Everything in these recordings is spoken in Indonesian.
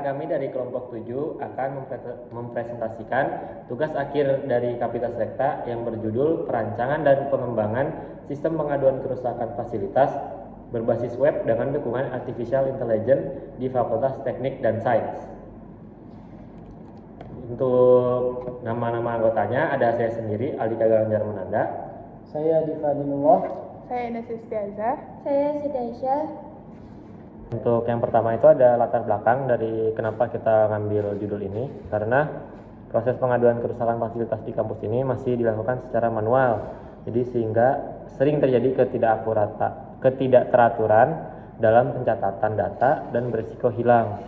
kami dari kelompok 7 akan mempresentasikan tugas akhir dari Kapitas Rekta yang berjudul Perancangan dan Pengembangan Sistem Pengaduan Kerusakan Fasilitas berbasis web dengan dukungan Artificial Intelligence di Fakultas Teknik dan Sains. Untuk nama-nama anggotanya ada saya sendiri, Aldika Ganjar Menanda. Saya Diva Dinullah. Saya Ines Istiazah. Saya Siti Aisyah. Untuk yang pertama itu ada latar belakang dari kenapa kita ngambil judul ini, karena proses pengaduan kerusakan fasilitas di kampus ini masih dilakukan secara manual, jadi sehingga sering terjadi ketidakteraturan dalam pencatatan data dan berisiko hilang.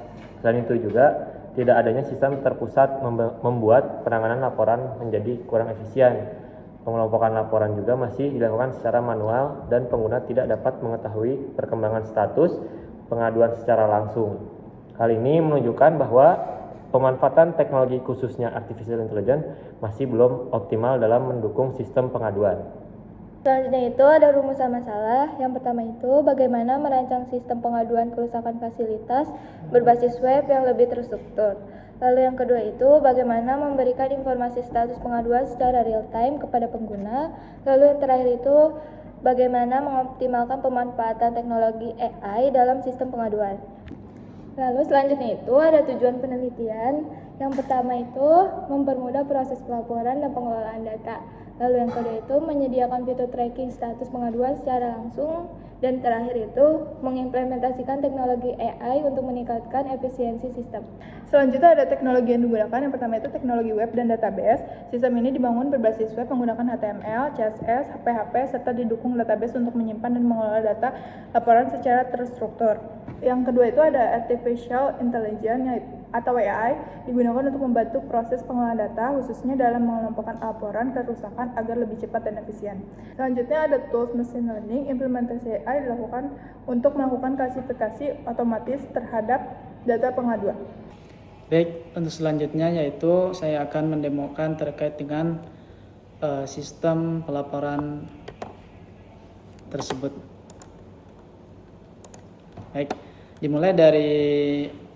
Selain itu juga tidak adanya sistem terpusat membuat penanganan laporan menjadi kurang efisien. Pengelompokan laporan juga masih dilakukan secara manual dan pengguna tidak dapat mengetahui perkembangan status pengaduan secara langsung. Hal ini menunjukkan bahwa pemanfaatan teknologi khususnya Artificial Intelligence masih belum optimal dalam mendukung sistem pengaduan. Selanjutnya itu ada rumusan masalah. Yang pertama itu bagaimana merancang sistem pengaduan kerusakan fasilitas berbasis web yang lebih terstruktur. Lalu yang kedua itu bagaimana memberikan informasi status pengaduan secara real time kepada pengguna. Lalu yang terakhir itu bagaimana mengoptimalkan pemanfaatan teknologi AI dalam sistem pengaduan. Lalu selanjutnya itu ada tujuan penelitian. Yang pertama itu mempermudah proses pelaporan dan pengelolaan data. Lalu yang kedua itu menyediakan fitur tracking status pengaduan secara langsung. Dan terakhir itu mengimplementasikan teknologi AI untuk meningkatkan efisiensi sistem. Selanjutnya ada teknologi yang digunakan. Yang pertama itu teknologi web dan database. Sistem ini dibangun berbasis web menggunakan HTML, CSS, PHP, serta didukung database untuk menyimpan dan mengelola data laporan secara terstruktur. Yang kedua itu ada Artificial Intelligence atau AI, digunakan untuk membantu proses pengolahan data, khususnya dalam mengelompokkan laporan kerusakan agar lebih cepat dan efisien. Selanjutnya ada tools machine learning. Implementasi AI dilakukan untuk melakukan klasifikasi otomatis terhadap data pengaduan. Baik, untuk selanjutnya yaitu saya akan mendemokan terkait dengan sistem pelaporan tersebut. Baik, dimulai dari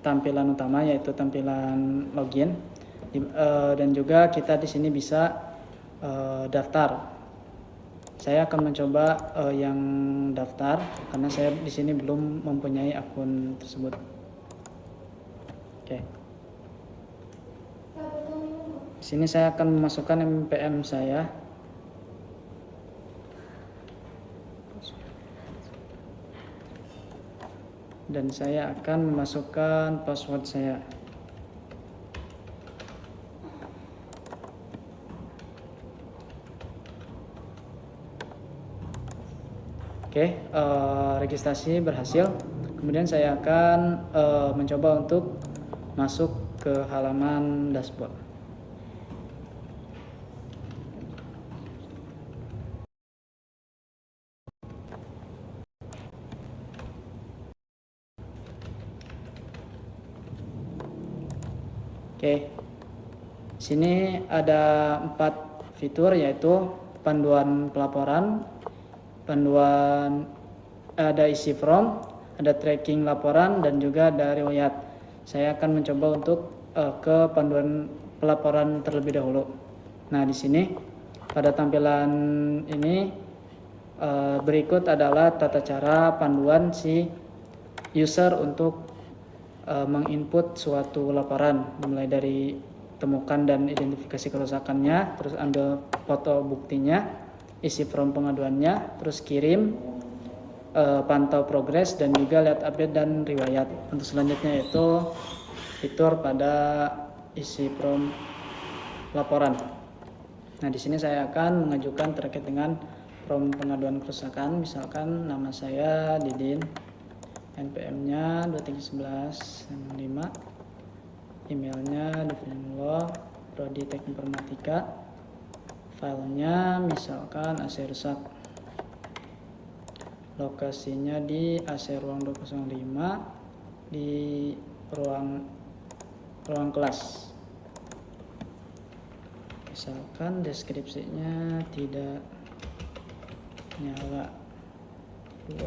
tampilan utama yaitu tampilan login, dan juga kita di sini bisa daftar. Saya akan mencoba yang daftar karena saya di sini belum mempunyai akun tersebut. Oke. Di sini saya akan memasukkan MPM saya. Dan saya akan memasukkan password saya. Oke, registrasi berhasil. Kemudian saya akan mencoba untuk masuk ke halaman dashboard. Oke, sini ada 4 fitur yaitu panduan pelaporan, ada isi form, ada tracking laporan, dan juga ada riwayat. Saya akan mencoba untuk ke panduan pelaporan terlebih dahulu. Nah, di sini pada tampilan ini berikut adalah tata cara panduan si user untuk menginput suatu laporan, mulai dari temukan dan identifikasi kerusakannya, terus ambil foto buktinya, isi form pengaduannya, terus kirim, pantau progres, dan juga lihat update dan riwayat. Untuk selanjutnya itu fitur pada isi form laporan. Nah, di sini saya akan mengajukan terkait dengan form pengaduan kerusakan, misalkan nama saya Didin, NPM-nya 231195, emailnya Divinullah, Prodi Teknik Informatika, filenya misalkan AC rusak, lokasinya di AC ruang 205 di ruang kelas, misalkan deskripsinya tidak nyala 2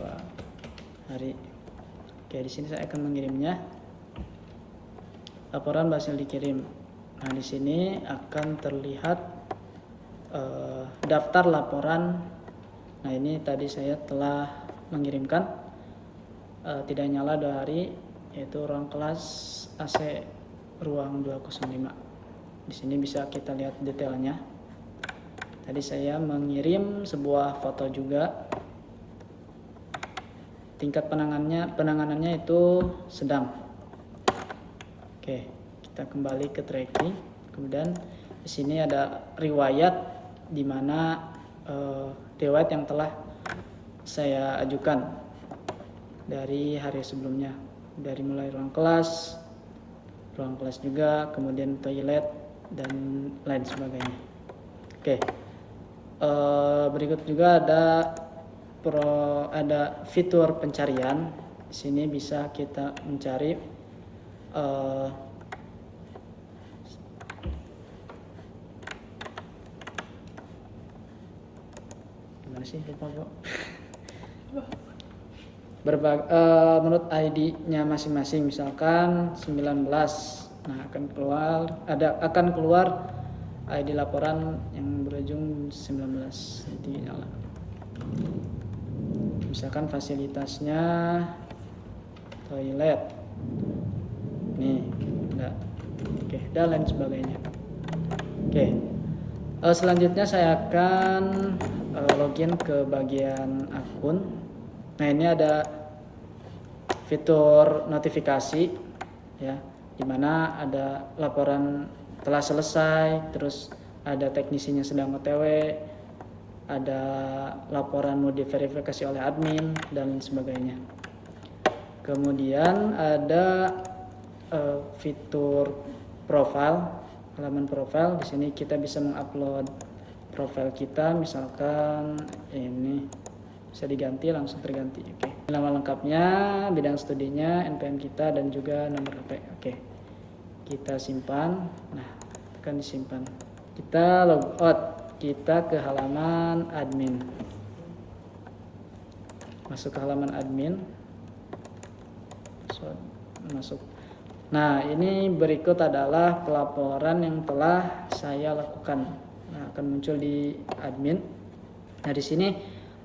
hari. Oke, di sini saya akan mengirimnya. laporan berhasil dikirim. Nah, di sini akan terlihat daftar laporan. Nah, ini tadi saya telah mengirimkan, tidak nyala 2 hari, yaitu ruang kelas AC ruang 205. Di sini bisa kita lihat detailnya. Tadi saya mengirim sebuah foto juga. Tingkat penanganannya itu sedang. Oke, kita kembali ke tracking. Kemudian di sini ada riwayat, di mana riwayat yang telah saya ajukan dari hari sebelumnya, dari mulai ruang kelas juga, kemudian toilet dan lain sebagainya. Oke, berikut juga ada fitur pencarian. Di sini bisa kita mencari gimana sih, lupa kok. Menurut ID-nya masing-masing, misalkan 19. Nah, akan keluar ID laporan yang berujung 19. Jadi nyala. Misalkan fasilitasnya toilet. Nih, enggak. Oke, dan lain sebagainya. Oke. Selanjutnya saya akan login ke bagian akun. Nah, ini ada fitur notifikasi ya, dimana ada laporan telah selesai, terus ada teknisinya sedang OTW, ada laporan mau diverifikasi oleh admin dan sebagainya. Kemudian ada fitur profile, halaman profile. Di sini kita bisa mengupload profile kita, misalkan ini bisa diganti, langsung terganti. Oke. Nama lengkapnya, bidang studinya, NPM kita, dan juga nomor HP. Oke. Kita simpan. Nah, tekan disimpan. Kita log out. Kita ke halaman admin. Masuk ke halaman admin. Masuk. Nah, ini berikut adalah pelaporan yang telah saya lakukan. Nah, akan muncul di admin. Nah, di sini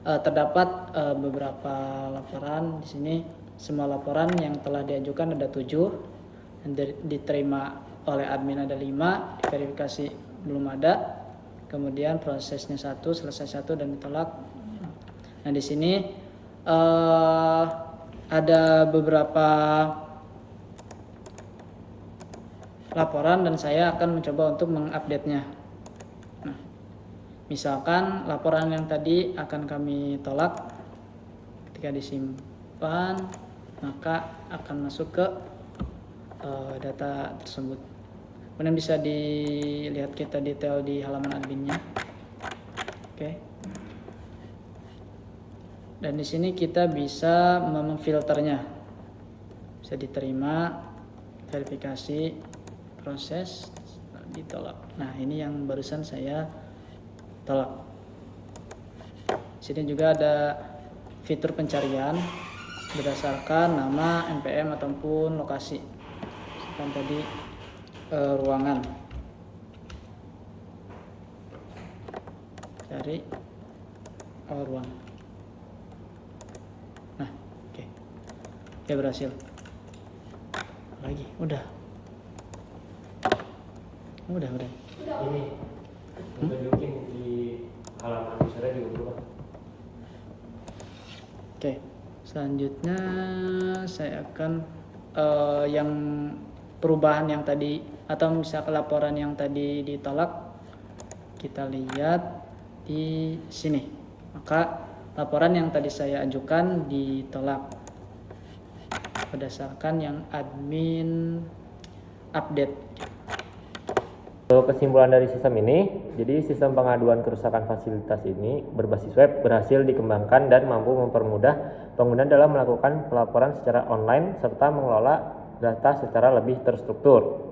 terdapat beberapa laporan. Di sini semua laporan yang telah diajukan ada 7, dan diterima oleh admin ada 5, diverifikasi belum ada, kemudian prosesnya 1, selesai 1, dan ditolak. Nah, di sini ada beberapa laporan dan saya akan mencoba untuk mengupdate-nya. Nah, misalkan laporan yang tadi akan kami tolak, ketika disimpan maka akan masuk ke data tersebut. Kemudian bisa dilihat kita detail di halaman adminnya. Oke. Dan di sini kita bisa memfilternya. Bisa diterima, verifikasi, proses, ditolak. Nah, ini yang barusan saya tolak. Di sini juga ada fitur pencarian berdasarkan nama, NPM ataupun lokasi. Seperti tadi ruangan. Cari ruang. Nah, oke. Ya, berhasil. Lagi, udah. Ini tunjukin di halaman usernya juga berubah. Oke, selanjutnya saya akan yang perubahan yang tadi, atau misalkan laporan yang tadi ditolak, kita lihat di sini. Maka laporan yang tadi saya ajukan ditolak berdasarkan yang admin update. Kesimpulan dari sistem ini, jadi sistem pengaduan kerusakan fasilitas ini berbasis web berhasil dikembangkan dan mampu mempermudah pengguna dalam melakukan pelaporan secara online serta mengelola data secara lebih terstruktur.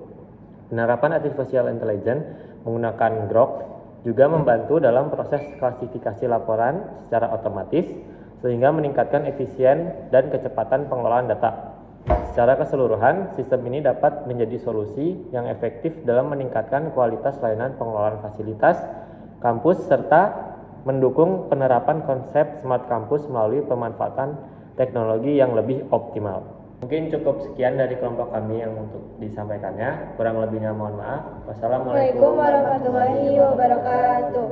Penerapan artificial intelligence menggunakan Grok juga membantu dalam proses klasifikasi laporan secara otomatis sehingga meningkatkan efisien dan kecepatan pengelolaan data. Secara keseluruhan, sistem ini dapat menjadi solusi yang efektif dalam meningkatkan kualitas layanan pengelolaan fasilitas kampus serta mendukung penerapan konsep smart kampus melalui pemanfaatan teknologi yang lebih optimal. Mungkin cukup sekian dari kelompok kami yang untuk disampaikannya. Kurang lebihnya mohon maaf. Wassalamualaikum Waalaikumsalam warahmatullahi wabarakatuh.